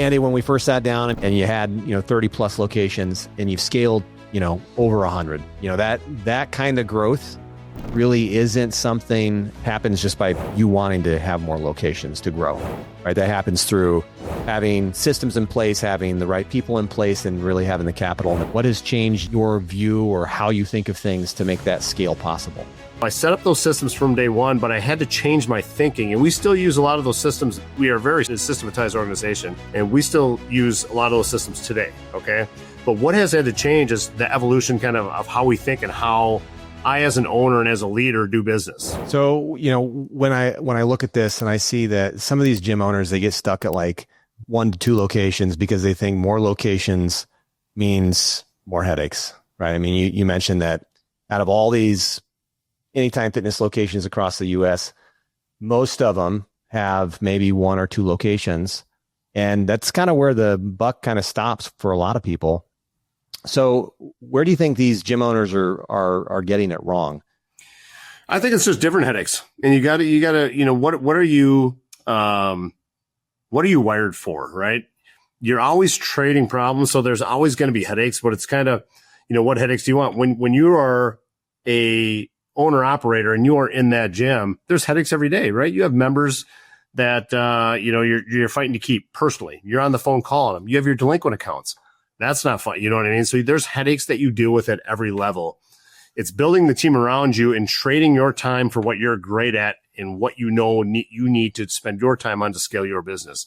Andy, when we first sat down and you had, 30 plus locations and you've scaled, over 100, that kind of growth really isn't something happens just by you wanting to have more locations to grow, right? That happens through having systems in place, having the right people in place, and really having the capital. What has changed your view or how you think of things to make that scale possible? I set up those systems from day one, but I had to change my thinking. And we still use a lot of those systems. We are a very systematized organization, and we still use a lot of those systems today, okay? But what has had to change is the evolution kind of how we think and how I, as an owner and as a leader, do business. So, when I look at this and I see that some of these gym owners, they get stuck at like 1 to 2 locations because they think more locations means more headaches, right? I mean, you mentioned that out of all these Anytime Fitness locations across the US, most of them have maybe 1 or 2 locations. And that's kind of where the buck kind of stops for a lot of people. So where do you think these gym owners are getting it wrong? I think it's just different headaches. And you gotta, what are you wired for, right? You're always trading problems. So there's always going to be headaches, but it's kind of, what headaches do you want? When you are a owner operator and you are in that gym, there's headaches every day, right? You have members that, you're fighting to keep personally. You're on the phone calling them. You have your delinquent accounts. That's not fun. You know what I mean? So there's headaches that you deal with at every level. It's building the team around you and trading your time for what you're great at and what you need to spend your time on to scale your business.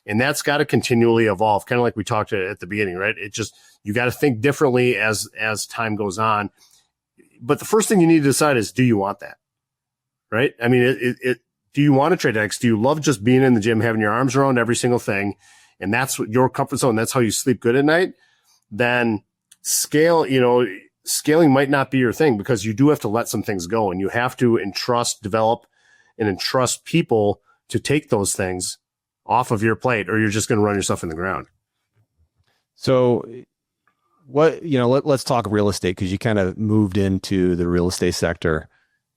And that's got to continually evolve, kind of like we talked at the beginning, right? You got to think differently as time goes on. But the first thing you need to decide is, do you want that? Right? I mean, do you want to trade headaches? Do you love just being in the gym, having your arms around every single thing? And that's what your comfort zone, that's how you sleep good at night. Then scaling might not be your thing, because you do have to let some things go, and you have to develop and entrust people to take those things off of your plate, or you're just going to run yourself in the ground. So let's talk real estate, because you kind of moved into the real estate sector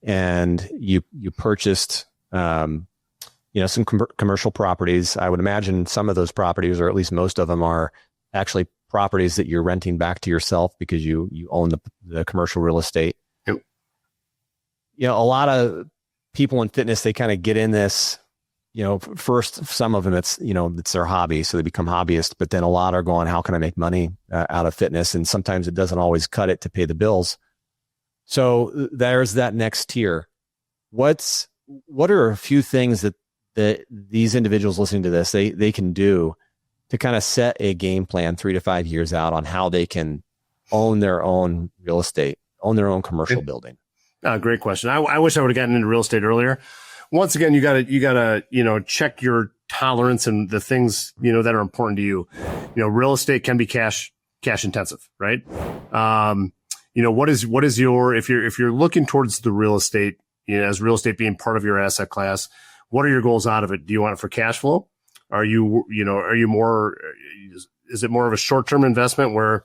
and you purchased, some commercial properties. I would imagine some of those properties, or at least most of them, are actually properties that you're renting back to yourself because you own the commercial real estate. Yep. A lot of people in fitness, they kind of get in this, first, some of them, it's their hobby. So they become hobbyists, but then a lot are going, how can I make money out of fitness? And sometimes it doesn't always cut it to pay the bills. So there's that next tier. What are a few things that these individuals listening to this, they can do to kind of set a game plan 3 to 5 years out on how they can own their own real estate, own their own commercial building? Great question. I wish I would have gotten into real estate earlier. Once again, you gotta, check your tolerance and the things, that are important to you. Real estate can be cash intensive, right? What is your, if you're looking towards the real estate, as real estate being part of your asset class, what are your goals out of it? Do you want it for cash flow? Are you more, is it more of a short-term investment where,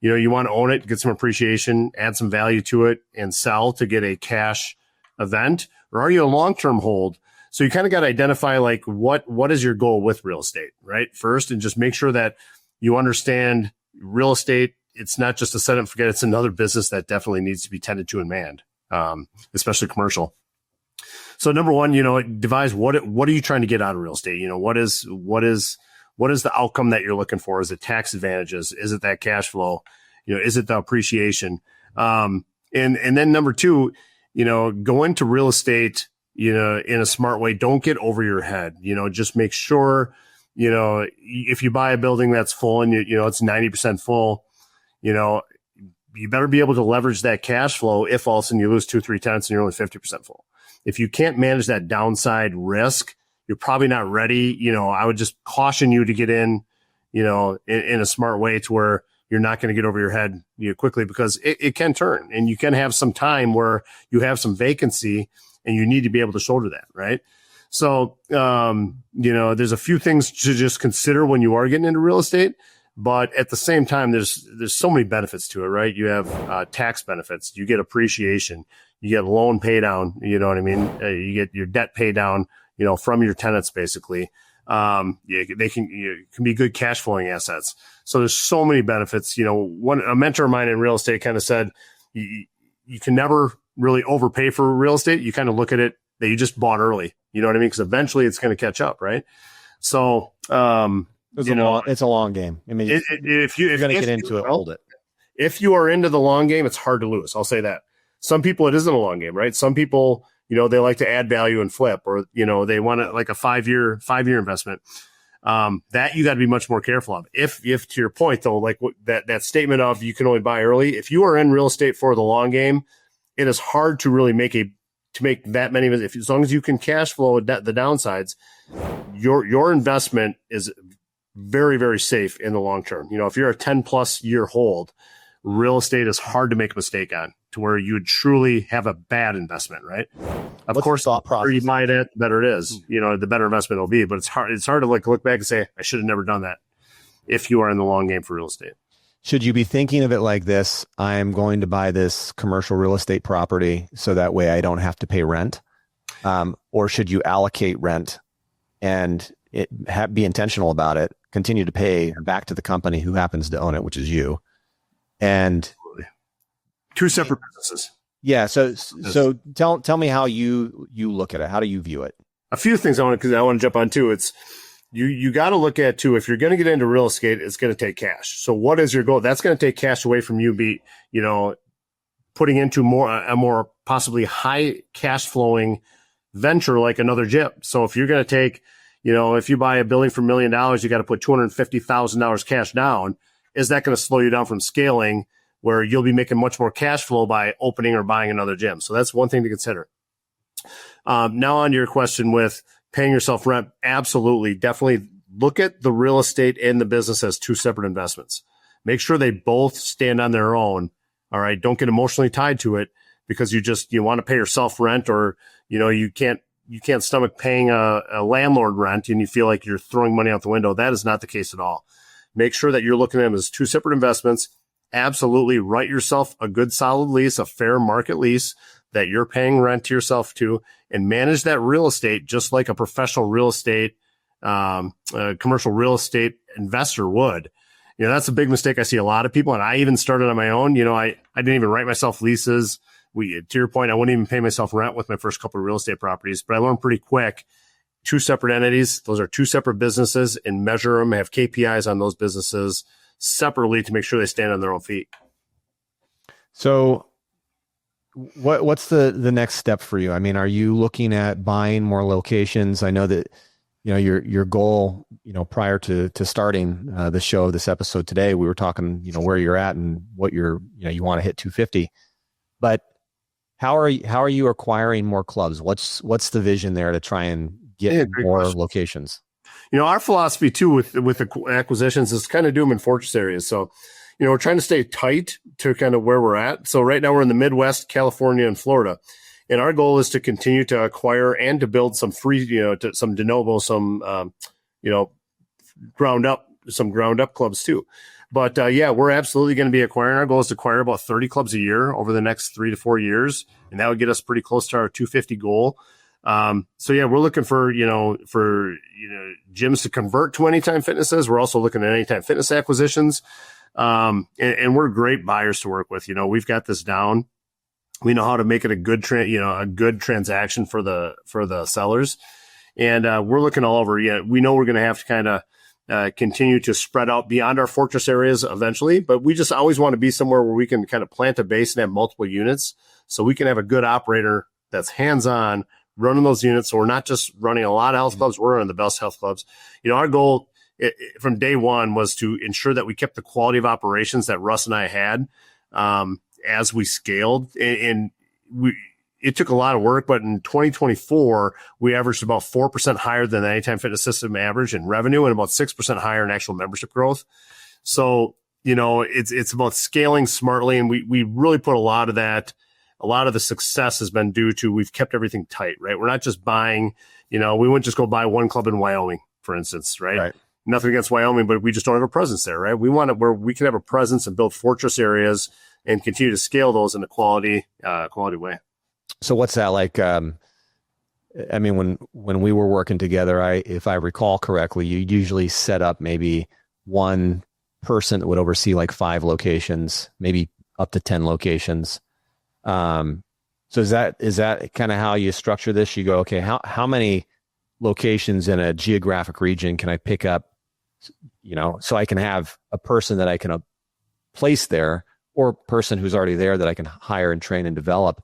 you want to own it, get some appreciation, add some value to it, and sell to get a cash event? Or are you a long-term hold? So you kind of got to identify like what is your goal with real estate, right? First, and just make sure that you understand real estate. It's not just a set and forget. It's another business that definitely needs to be tended to and manned, especially commercial. So number one, devise what are you trying to get out of real estate? What is the outcome that you're looking for? Is it tax advantages? Is it that cash flow? Is it the appreciation? And then number two, go into real estate, in a smart way. Don't get over your head. Just make sure, if you buy a building that's full and it's 90% full, you better be able to leverage that cash flow if all of a sudden you lose 2-3 tenants and you're only 50% full. If you can't manage that downside risk, you're probably not ready. I would just caution you to get in a smart way to where you're not going to get over your head quickly, because it can turn, and you can have some time where you have some vacancy and you need to be able to shoulder that, right? So, there's a few things to just consider when you are getting into real estate, but at the same time, there's so many benefits to it, right? You have tax benefits, you get appreciation, you get loan pay down, you know what I mean? You get your debt pay down, from your tenants basically. They can be good cash flowing assets. So there's so many benefits. A mentor of mine in real estate kind of said, you can never really overpay for real estate. You kind of look at it that you just bought early. You know what I mean? Because eventually it's going to catch up, right? So, it's a long game. I mean, if you're going to get into it, hold it. If you are into the long game, it's hard to lose. I'll say that. Some people, it isn't a long game, right? Some people, they like to add value and flip, or, they want it like a five-year investment. That you got to be much more careful of. If to your point though, like that statement of you can only buy early, if you are in real estate for the long game, it is hard to really make that many, as long as you can cash flow the downsides, your investment is very, very safe in the long term. If you're a 10 plus year hold, real estate is hard to make a mistake on, to where you would truly have a bad investment, right? Of course, the better you buy it at, the better it is. The better investment it'll be. But it's hard to look back and say, I should have never done that, if you are in the long game for real estate. Should you be thinking of it like this? I'm going to buy this commercial real estate property so that way I don't have to pay rent. Or should you allocate rent and be intentional about it, continue to pay back to the company who happens to own it, which is you? And two separate businesses. Yeah. So tell me how you look at it. How do you view it? A few things I want to jump on too. It's you got to look at too. If you're going to get into real estate, it's going to take cash. So what is your goal? That's going to take cash away from you. Putting into a more possibly high cash flowing venture like another gym. So if you're going to take, if you buy a building for $1 million, you got to put $250,000 cash down. Is that going to slow you down from scaling, where you'll be making much more cash flow by opening or buying another gym? So that's one thing to consider. Now on to your question with paying yourself rent. Absolutely. Definitely look at the real estate and the business as two separate investments. Make sure they both stand on their own. All right. Don't get emotionally tied to it because you want to pay yourself rent, or, you can't stomach paying a landlord rent and you feel like you're throwing money out the window. That is not the case at all. Make sure that you're looking at them as two separate investments. Absolutely write yourself a good solid lease, a fair market lease that you're paying rent to yourself to, and manage that real estate just like a professional real estate, commercial real estate investor would. That's a big mistake I see a lot of people. And I even started on my own. I didn't even write myself leases. To your point, I wouldn't even pay myself rent with my first couple of real estate properties, but I learned pretty quick, two separate entities. Those are two separate businesses, and measure them, have KPIs on those businesses separately to make sure they stand on their own feet. So what's the next step for you? I mean, are you looking at buying more locations? I know that, your goal, prior to starting the show, this episode today, we were talking, where you're at and what you want to hit 250, but how are you acquiring more clubs? What's the vision there to try and get more locations? Our philosophy too with the acquisitions is kind of do them in fortress areas. So, we're trying to stay tight to kind of where we're at. So right now we're in the Midwest, California, and Florida. And our goal is to continue to acquire and to build some some de novo, some ground up clubs too. But we're absolutely going to be acquiring. Our goal is to acquire about 30 clubs a year over the next 3 to 4 years. And that would get us pretty close to our 250 goal. We're looking for gyms to convert to Anytime Fitnesses. We're also looking at Anytime Fitness acquisitions. And we're great buyers to work with. We've got this down. We know how to make it a good transaction for the sellers. And, we're looking all over. Yeah. We know we're going to have to kind of, continue to spread out beyond our fortress areas eventually, but we just always want to be somewhere where we can kind of plant a base and have multiple units so we can have a good operator that's hands-on running those units. So we're not just running a lot of health clubs. We're running the best health clubs. Our goal from day one was to ensure that we kept the quality of operations that Russ and I had, as we scaled, and it took a lot of work, but in 2024, we averaged about 4% higher than the Anytime Fitness System average in revenue and about 6% higher in actual membership growth. So, it's about scaling smartly. And we really put a lot of the success has been due to, we've kept everything tight, right? We're not just buying, we wouldn't just go buy one club in Wyoming, for instance, right? Nothing against Wyoming, but we just don't have a presence there, right? We want it where we can have a presence and build fortress areas and continue to scale those in a quality way. So what's that like? I mean, when we were working together, if I recall correctly, you usually set up maybe one person that would oversee like 5 locations, maybe up to 10 locations. So is that kind of how you structure this? You go, okay, how many locations in a geographic region can I pick up, so I can have a person that I can place there, or a person who's already there that I can hire and train and develop,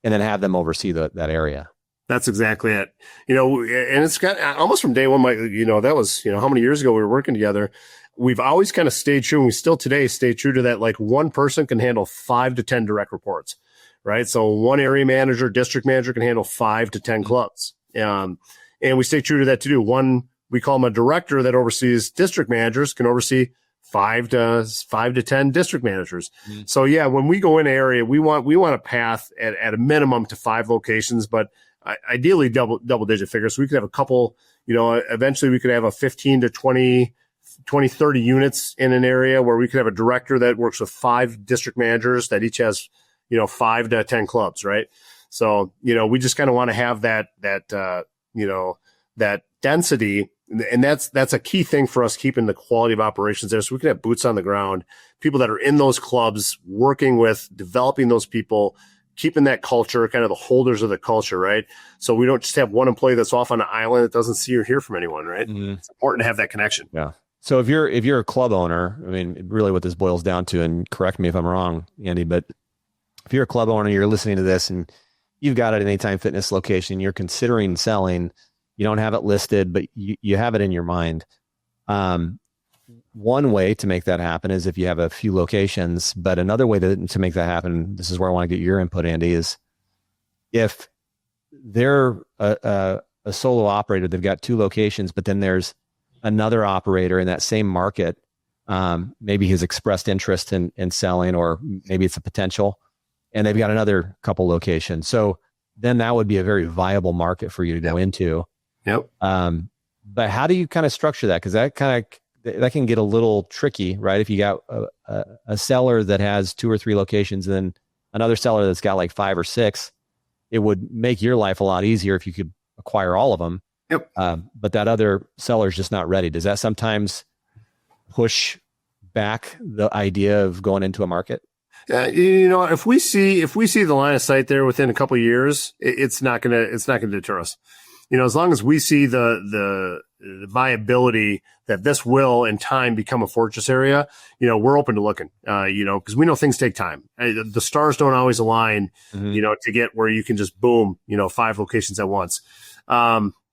and then have them oversee that area. That's exactly it. And it's got almost from day one, that was, how many years ago we were working together. We've always kind of stayed true, and we still today stay true to that. Like, one person can handle 5 to 10 direct reports, right? So one area manager, district manager can handle 5 to 10 clubs. And we stay true to that too. One, we call them a director that oversees district managers, can oversee 5 to 10 district managers. Mm-hmm. So yeah, when we go in an area, we want a path at a minimum to 5 locations, but ideally double digit figures. So we could have a couple, eventually we could have a 15 to 20, 30 units in an area where we could have a director that works with 5 district managers that each has, 5 to 10 clubs, right? So, we just kind of want to have that density. And that's a key thing for us, keeping the quality of operations there. So we can have boots on the ground, people that are in those clubs, working with, developing those people, keeping that culture, kind of the holders of the culture, right? So we don't just have one employee that's off on an island that doesn't see or hear from anyone, right? Mm-hmm. It's important to have that connection. Yeah. So if you're a club owner, I mean, really what this boils down to, and correct me if I'm wrong, Andy, but if you're a club owner, you're listening to this and you've got it at Anytime Fitness location, you're considering selling, you don't have it listed, but you have it in your mind. One way to make that happen is if you have a few locations, but another way to make that happen, this is where I want to get your input, Andy, is if they're a solo operator, they've got 2 locations, but then there's another operator in that same market, maybe has expressed interest in selling, or maybe it's a potential, and they've got another couple locations. So then that would be a very viable market for you to go into. Yep. But how do you kind of structure that? Because that can get a little tricky, right? If you got a seller that has 2 or 3 locations, and then another seller that's got like 5 or 6, it would make your life a lot easier if you could acquire all of them. Yep. But that other seller is just not ready. Does that sometimes push back the idea of going into a market? If we see the line of sight there within a couple of years, it's not gonna deter us. As long as we see the viability that this will in time become a fortress area, we're open to looking, because we know things take time. The stars don't always align, mm-hmm. To get where you can just boom, 5 locations at once.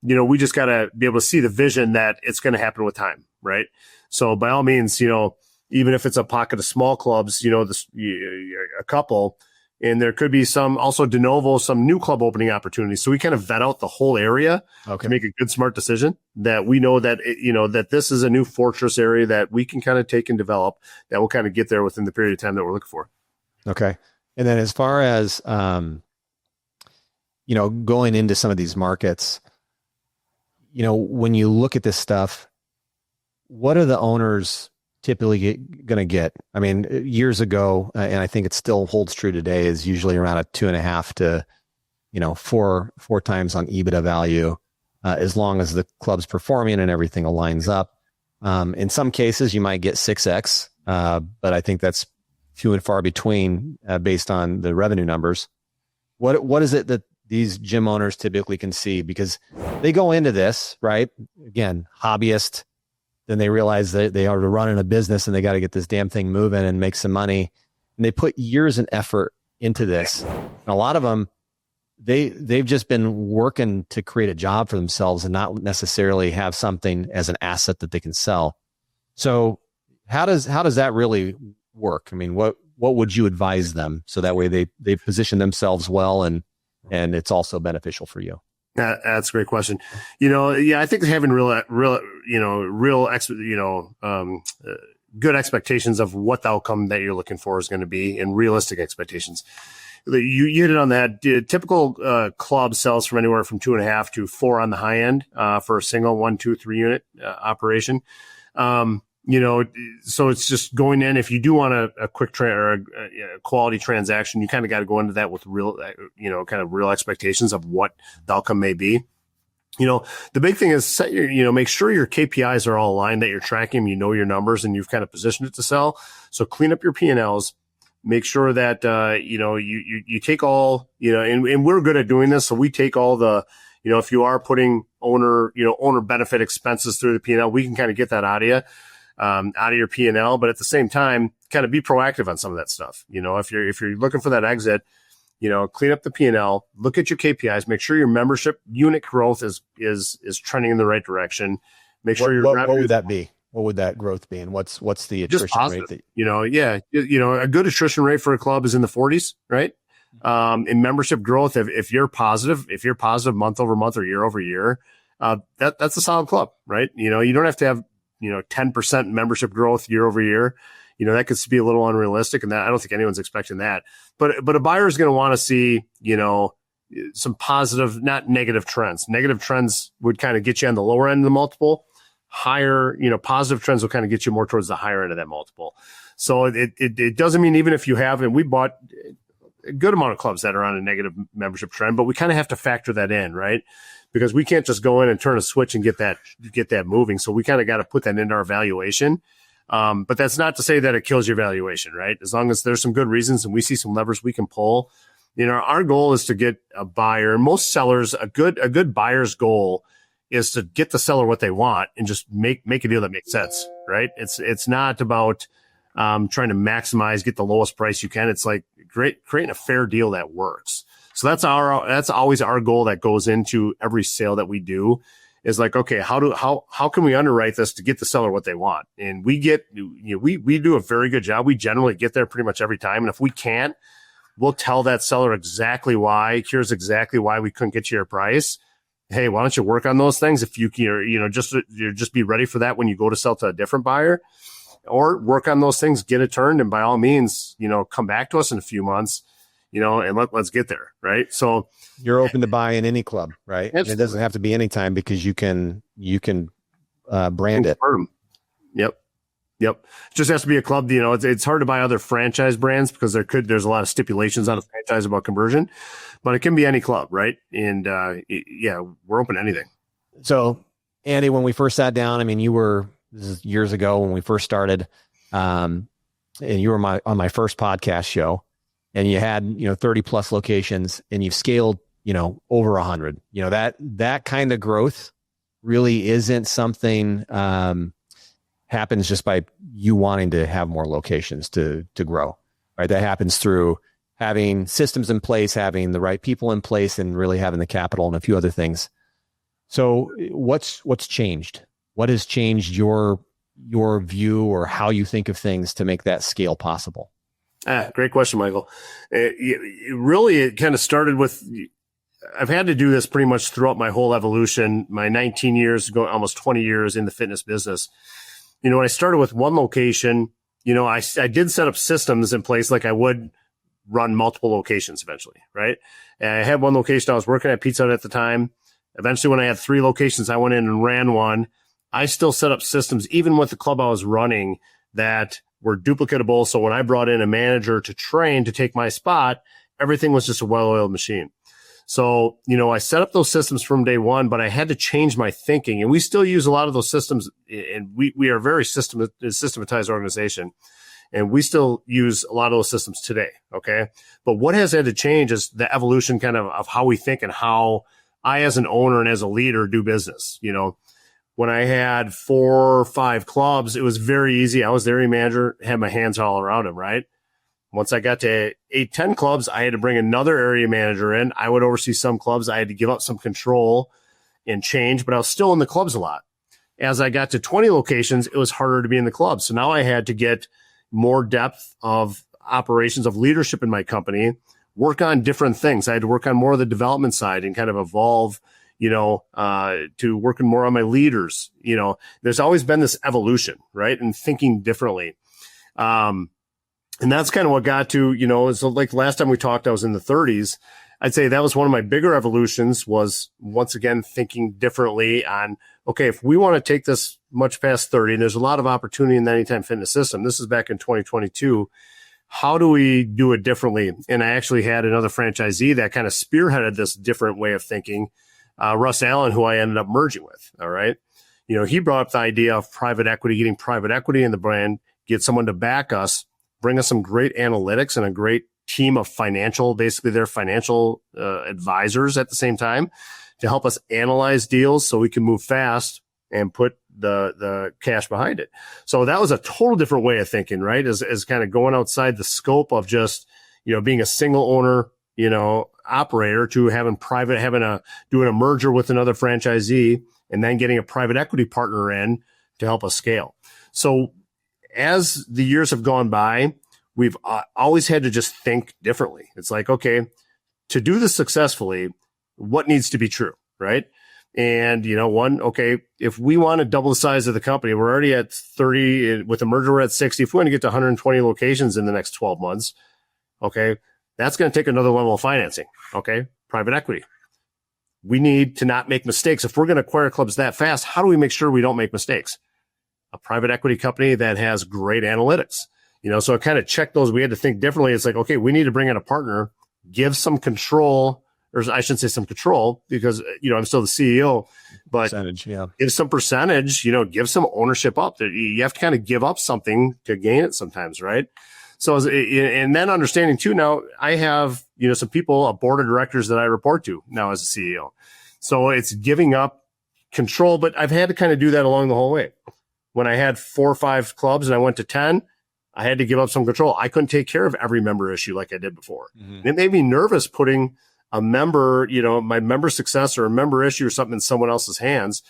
We just got to be able to see the vision that it's going to happen with time. Right. So by all means, even if it's a pocket of small clubs, a couple, and there could be some also de novo, some new club opening opportunities. So we kind of vet out the whole area to make a good, smart decision that we know that, that this is a new fortress area that we can kind of take and develop that will kind of get there within the period of time that we're looking for. Okay. And then as far as, going into some of these markets, when you look at this stuff, what are the owners typically going to get? I mean, years ago, and I think it still holds true today, is usually around a 2.5 to, 4 times on EBITDA value, as long as the club's performing and everything aligns up. In some cases, you might get 6x, but I think that's few and far between based on the revenue numbers. What is it that these gym owners typically can see? Because they go into this, right? Again, hobbyist. Then they realize that they are running a business and they got to get this damn thing moving and make some money. And they put years and effort into this. And a lot of them, they've just been working to create a job for themselves and not necessarily have something as an asset that they can sell. So how does that really work? I mean, what would you advise them so that way they position themselves well and it's also beneficial for you? That's a great question. I think having good expectations of what the outcome that you're looking for is going to be, and realistic expectations. You hit it on that. Typical club sells from anywhere from 2.5 to 4 on the high end for a single 1, 2, 3 unit operation. so it's just going in. If you do want a quick or a quality transaction, you kind of got to go into that with real, kind of real expectations of what the outcome may be. The big thing is set make sure your KPIs are all aligned, that you're tracking, your numbers, and you've kind of positioned it to sell. So clean up your P&Ls, make sure that, you take all, and we're good at doing this. So we take all the, if you are putting owner benefit expenses through the P&L, we can kind of get that out of your P&L, but at the same time, kind of be proactive on some of that stuff. If you're looking for that exit, clean up the P&L, look at your KPIs, make sure your membership unit growth is trending in the right direction. Make sure what would that be? What would that growth be? And what's the attrition rate? A good attrition rate for a club is in the 40s, right? In membership growth, if you're positive month over month or year over year, that's a solid club, right? You don't have to have 10% membership growth year over year. That could be a little unrealistic, and that I don't think anyone's expecting that. But a buyer is going to want to see, some positive, not negative trends. Negative trends would kind of get you on the lower end of the multiple. Higher, positive trends will kind of get you more towards the higher end of that multiple. So it doesn't mean, even if you have, and we bought a good amount of clubs that are on a negative membership trend, but we kind of have to factor that in, right? Because we can't just go in and turn a switch and get that moving. So we kind of got to put that into our valuation. But that's not to say that it kills your valuation, right? As long as there's some good reasons and we see some levers we can pull, our goal is to get a buyer. Most sellers, a good buyer's goal is to get the seller what they want and just make a deal that makes sense, right? It's not about trying to maximize, get the lowest price you can. It's like creating a fair deal that works. So that's always our goal that goes into every sale that we do, is like, okay, how can we underwrite this to get the seller what they want? And we do a very good job. We generally get there pretty much every time. And if we can't, we'll tell that seller exactly why. Here's exactly why we couldn't get you your price. Hey, why don't you work on those things? If you can, just be ready for that when you go to sell to a different buyer, or work on those things, get it turned. And by all means, come back to us in a few months, and let's get there. Right. So you're open to buy in any club, right? And it doesn't have to be any time, because you can brand it. Yep. It just has to be a club. It's hard to buy other franchise brands because there's a lot of stipulations on a franchise about conversion, but it can be any club, right? And we're open to anything. So, Andy, when we first sat down, this is years ago when we first started, and you were on my first podcast show, and you had 30 plus locations, and you've scaled over 100. That kind of growth really isn't something happens just by you wanting to have more locations to grow, right? That happens through having systems in place, having the right people in place, and really having the capital and a few other things. So what's changed? What has changed your view or how you think of things to make that scale possible? Great question, Michael. It kind of started with, I've had to do this pretty much throughout my whole evolution, my 19 years, almost 20 years in the fitness business. When I started with one location, I did set up systems in place, like I would run multiple locations eventually, right? And I had one location. I was working at Pizza Hut at the time. Eventually, when I had 3 locations, I went in and ran one. I still set up systems, even with the club I was running, that were duplicatable. So when I brought in a manager to train to take my spot, everything was just a well-oiled machine. So, I set up those systems from day one, but I had to change my thinking. And we still use a lot of those systems, and we are a very systematized organization. And we still use a lot of those systems today. Okay. But what has had to change is the evolution kind of how we think and how I, as an owner and as a leader, do business. When I had 4 or 5 clubs, it was very easy. I was the area manager, had my hands all around them, right? Once I got to 8, 10 clubs, I had to bring another area manager in. I would oversee some clubs. I had to give up some control and change, but I was still in the clubs a lot. As I got to 20 locations, it was harder to be in the clubs. So now I had to get more depth of operations, of leadership in my company, work on different things. I had to work on more of the development side and kind of evolve, to working more on my leaders. There's always been this evolution, right? And thinking differently. And that's kind of what got to, so like last time we talked, I was in the 30s. I'd say that was one of my bigger evolutions, was once again thinking differently on, okay, if we want to take this much past 30, and there's a lot of opportunity in the Anytime Fitness system. This is back in 2022. How do we do it differently? And I actually had another franchisee that kind of spearheaded this different way of thinking, Russ Allen, who I ended up merging with. All right. He brought up the idea of private equity, getting private equity in the brand, get someone to back us, bring us some great analytics and a great team of basically their financial advisors at the same time, to help us analyze deals so we can move fast and put the cash behind it. So that was a total different way of thinking, right? As kind of going outside the scope of just, being a single owner, operator, to doing a merger with another franchisee, and then getting a private equity partner in to help us scale. So as the years have gone by, we've always had to just think differently. It's like, okay, to do this successfully, what needs to be true, right? And, if we want to double the size of the company, we're already at 30, with a merger, we're at 60. If we want to get to 120 locations in the next 12 months, okay, that's going to take another level of financing. Okay. Private equity. We need to not make mistakes. If we're going to acquire clubs that fast, how do we make sure we don't make mistakes? A private equity company that has great analytics, so it kind of checked those. We had to think differently. It's like, okay, we need to bring in a partner, give some control, or I shouldn't say some control, because, I'm still the CEO, but percentage, yeah. Give some percentage, give some ownership up. You have to kind of give up something to gain it sometimes, right? So, and then understanding too, now I have, some people, a board of directors that I report to now as a CEO. So it's giving up control, but I've had to kind of do that along the whole way. When I had 4 or 5 clubs and I went to 10, I had to give up some control. I couldn't take care of every member issue like I did before. Mm-hmm. It made me nervous putting a member, my member success or a member issue or something in someone else's hands.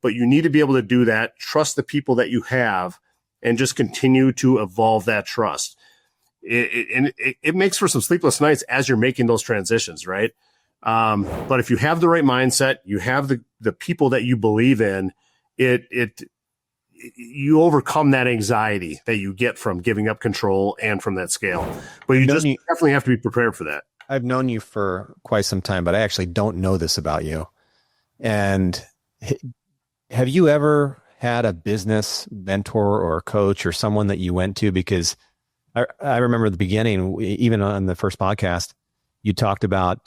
But you need to be able to do that, trust the people that you have, and just continue to evolve that trust. It makes for some sleepless nights as you're making those transitions, right? But if you have the right mindset, you have the people that you believe in, you overcome that anxiety that you get from giving up control and from that scale. But you definitely have to be prepared for that. I've known you for quite some time, but I actually don't know this about you. And have you ever had a business mentor or coach or someone that you went to? Because I remember at the beginning, even on the first podcast, you talked about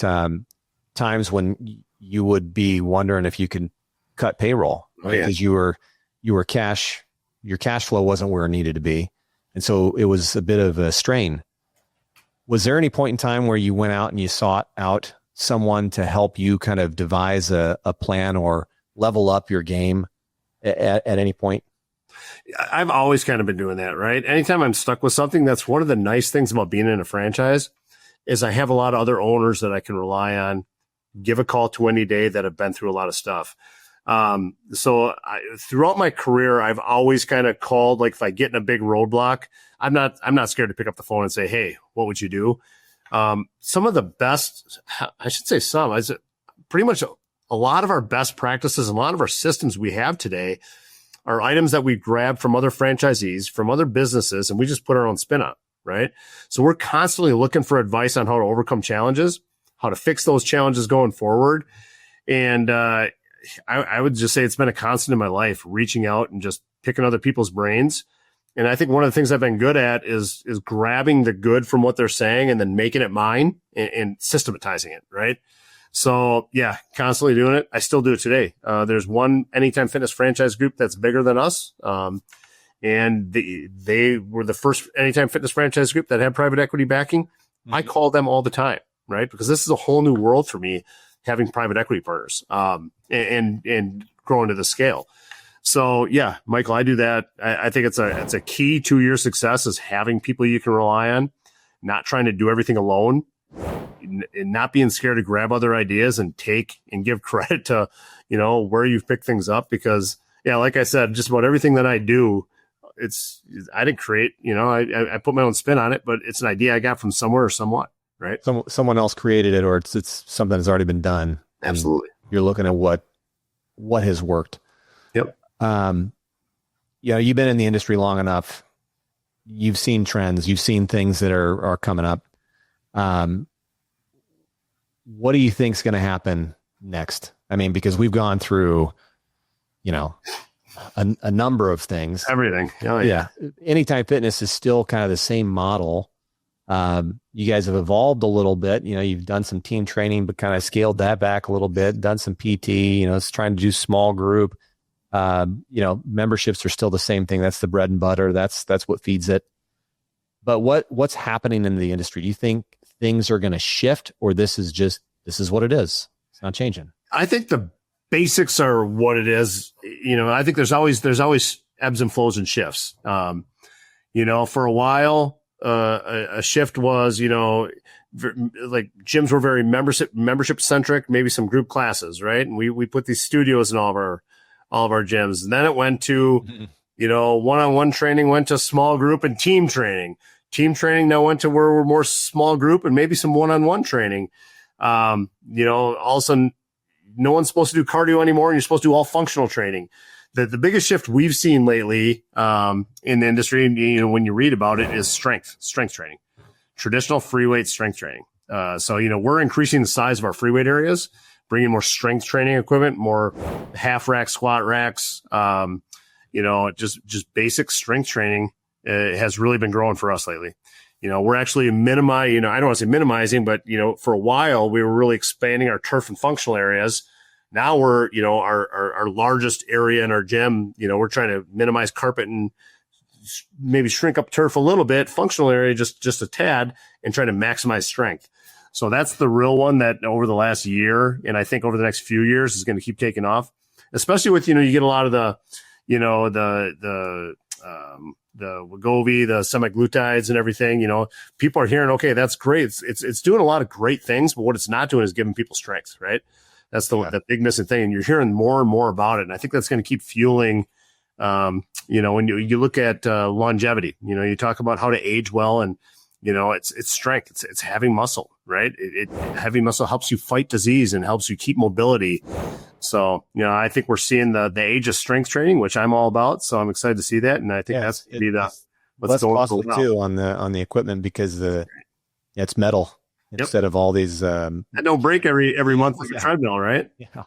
times when you would be wondering if you could cut payroll, right? Because you were your cash flow wasn't where it needed to be. And so it was a bit of a strain. Was there any point in time where you went out and you sought out someone to help you kind of devise a plan or level up your game at any point? I've always kind of been doing that, right? Anytime I'm stuck with something, that's one of the nice things about being in a franchise, is I have a lot of other owners that I can rely on, give a call to any day, that have been through a lot of stuff. Throughout my career, I've always kind of called, like if I get in a big roadblock, I'm not scared to pick up the phone and say, hey, what would you do? Some of the best, I should say pretty much a lot of our best practices, and a lot of our systems we have today are items that we grab from other franchisees, from other businesses, and we just put our own spin on, right? So we're constantly looking for advice on how to overcome challenges, how to fix those challenges going forward. And, I would just say it's been a constant in my life, reaching out and just picking other people's brains. And I think one of the things I've been good at is grabbing the good from what they're saying and then making it mine and systematizing it, right? So yeah, constantly doing it. I still do it today. There's one Anytime Fitness franchise group that's bigger than us. And they were the first Anytime Fitness franchise group that had private equity backing. Mm-hmm. I call them all the time, right? Because this is a whole new world for me, having private equity partners, and growing to the scale. So yeah, Michael, I do that. I think it's a key to your success, is having people you can rely on, not trying to do everything alone, and not being scared to grab other ideas and take and give credit to, where you've picked things up. Because yeah, like I said, just about everything that I do, I didn't create, I put my own spin on it, but it's an idea I got from somewhere or somewhat. Right. Someone else created it, or it's something that's already been done. Absolutely. You're looking at what has worked. Yep. You've been in the industry long enough. You've seen trends. You've seen things that are coming up. what do you think is going to happen next? I mean, because we've gone through, you know, a number of things. Everything. Oh, yeah. Anytime Fitness is still kind of the same model. You guys have evolved a little bit. You know, you've done some team training, but kind of scaled that back a little bit, done some PT, you know, it's trying to do small group. You know, memberships are still the same thing. That's the bread and butter. That's what feeds it. But what's happening in the industry? Do you think things are going to shift, or this is what it is? It's not changing. I think the basics are what it is. You know, I think there's always ebbs and flows and shifts. You know, for a while, a shift was, you know, like gyms were very membership centric, maybe some group classes, right? And we put these studios in all of our gyms. And then it went to, you know, one-on-one training went to small group and team training. Team training now went to where we're more small group and maybe some one-on-one training. You know, all of a sudden, no one's supposed to do cardio anymore, and you're supposed to do all functional training. The biggest shift we've seen lately in the industry, you know, when you read about it, is strength training, traditional free weight strength training. So, you know, we're increasing the size of our free weight areas, bringing more strength training equipment, more half rack, squat racks. You know, just basic strength training has really been growing for us lately. You know, we're actually minimizing, you know, I don't want to say minimizing, but, you know, for a while we were really expanding our turf and functional areas. Now we're, you know, our largest area in our gym, you know, we're trying to minimize carpet and maybe shrink up turf a little bit, functional area just a tad, and try to maximize strength. So that's the real one that over the last year, and I think over the next few years, is going to keep taking off, especially with, you know, you get a lot of the, you know, the Wegovy, the semaglutides and everything. You know, people are hearing, okay, that's great. It's doing a lot of great things, but what it's not doing is giving people strength, right? That's the big missing thing. And you're hearing more and more about it. And I think that's going to keep fueling, you know, when you look at longevity, you know, you talk about how to age well, and, you know, it's strength. It's having muscle, right? Heavy muscle helps you fight disease and helps you keep mobility. So, you know, I think we're seeing the age of strength training, which I'm all about. So I'm excited to see that. And I think that's going to be what's going costly too on the equipment, because it's metal instead of all these, no break every month with the treadmill, right? Yeah.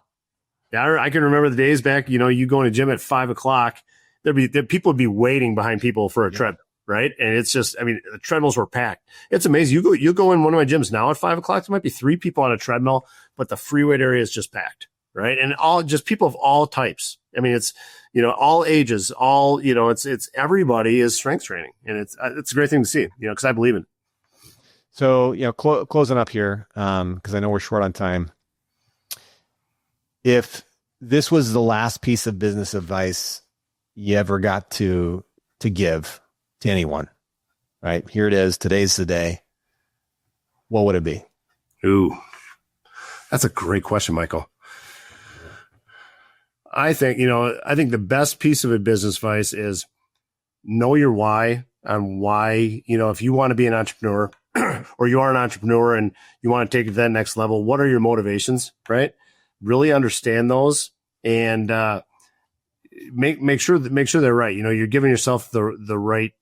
Yeah. I can remember the days back, you know, you go to the gym at 5:00, people would be waiting behind people for a treadmill. Right. And it's just, I mean, the treadmills were packed. It's amazing. You go in one of my gyms now at 5:00, there might be 3 people on a treadmill, but the free weight area is just packed. Right. And all just people of all types. I mean, it's, you know, all ages, all, you know, it's everybody is strength training, and it's a great thing to see, you know, because I believe in it. So, you know, closing up here, because I know we're short on time. If this was the last piece of business advice you ever got to give to anyone, right? Here it is. Today's the day. What would it be? Ooh, that's a great question, Michael. I think the best piece of business advice is know your why, on why, you know, if you want to be an entrepreneur or you are an entrepreneur and you want to take it to that next level, what are your motivations, right? Really understand those, and make sure they're right. You know, you're giving yourself the right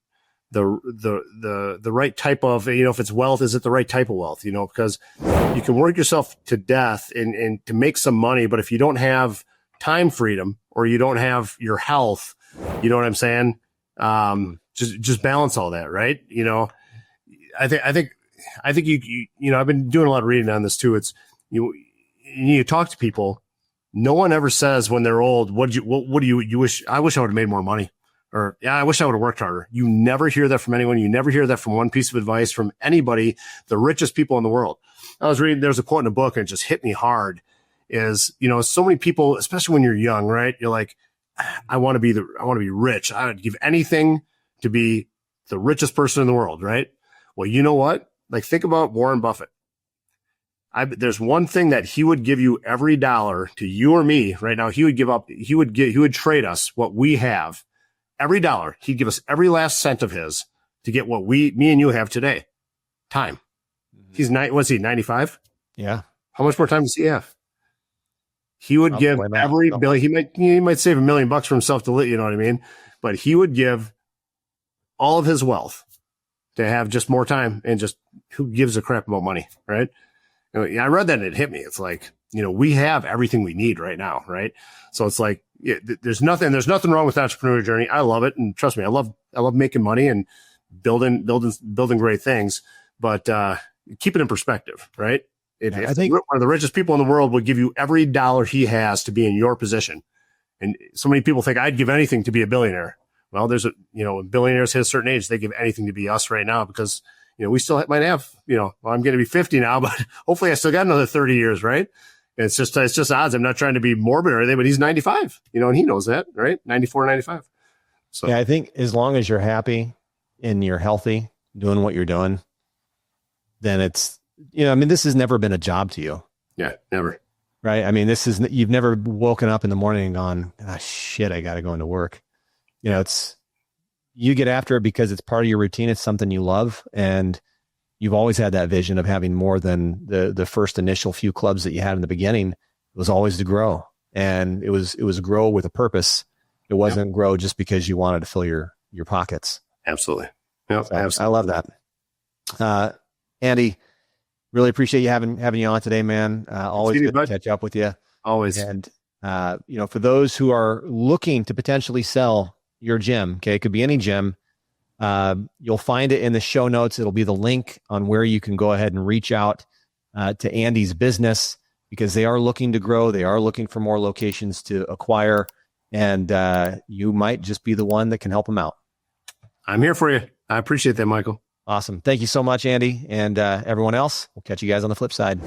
right type of, you know, if it's wealth, is it the right type of wealth? You know, because you can work yourself to death and to make some money, but if you don't have time freedom or you don't have your health, you know what I'm saying? Just balance all that, right? You know, I think you know, I've been doing a lot of reading on this too. It's you talk to people. No one ever says when they're old, what do you wish? I wish I would have made more money, or yeah, I wish I would have worked harder. You never hear that from anyone. You never hear that from one piece of advice from anybody, the richest people in the world. I was reading, there's a quote in a book, and it just hit me hard. Is, you know, so many people, especially when you're young, right? You're like, I want to be rich. I would give anything to be the richest person in the world, right? Well, you know what? Like, think about Warren Buffett. There's one thing that he would give you every dollar to you or me right now. He would trade us what we have. Every dollar. He'd give us every last cent of his to get what me and you have today. Time. He's 95? Yeah. How much more time does he have? He would give every bill. He might save $1 million for himself to live. You know what I mean? But he would give all of his wealth to have just more time, and just who gives a crap about money, right? I read that and it hit me. It's like, we have everything we need right now. Right. So it's like, there's nothing wrong with the entrepreneurial journey. I love it. And trust me, I love making money and building great things, but, keep it in perspective, right? I think one of the richest people in the world would give you every dollar he has to be in your position. And so many people think I'd give anything to be a billionaire. Well, there's when billionaires hit a certain age, they give anything to be us right now because, we still might have, well, I'm going to be 50 now, but hopefully I still got another 30 years, right? It's just odds. I'm not trying to be morbid or anything, but he's 95, and he knows that, right? 94, 95. So yeah, I think as long as you're happy and you're healthy, doing what you're doing, then it's, this has never been a job to you. Yeah, never. Right. I mean, you've never woken up in the morning and gone, shit, I got to go into work. You get after it because it's part of your routine. It's something you love. And you've always had that vision of having more than the first initial few clubs that you had in the beginning. It was always to grow, and it was grow with a purpose. It wasn't grow just because you wanted to fill your pockets. Absolutely. Yep, so absolutely. I love that. Andy, really appreciate you having you on today, man. Always good to catch up with you. Always. And, for those who are looking to potentially sell your gym, okay, it could be any gym. You'll find it in the show notes. It'll be the link on where you can go ahead and reach out to Andy's business, because they are looking to grow. They are looking for more locations to acquire, and you might just be the one that can help them out. I'm here for you. I appreciate that, Michael. Awesome. Thank you so much, Andy, and everyone else. We'll catch you guys on the flip side.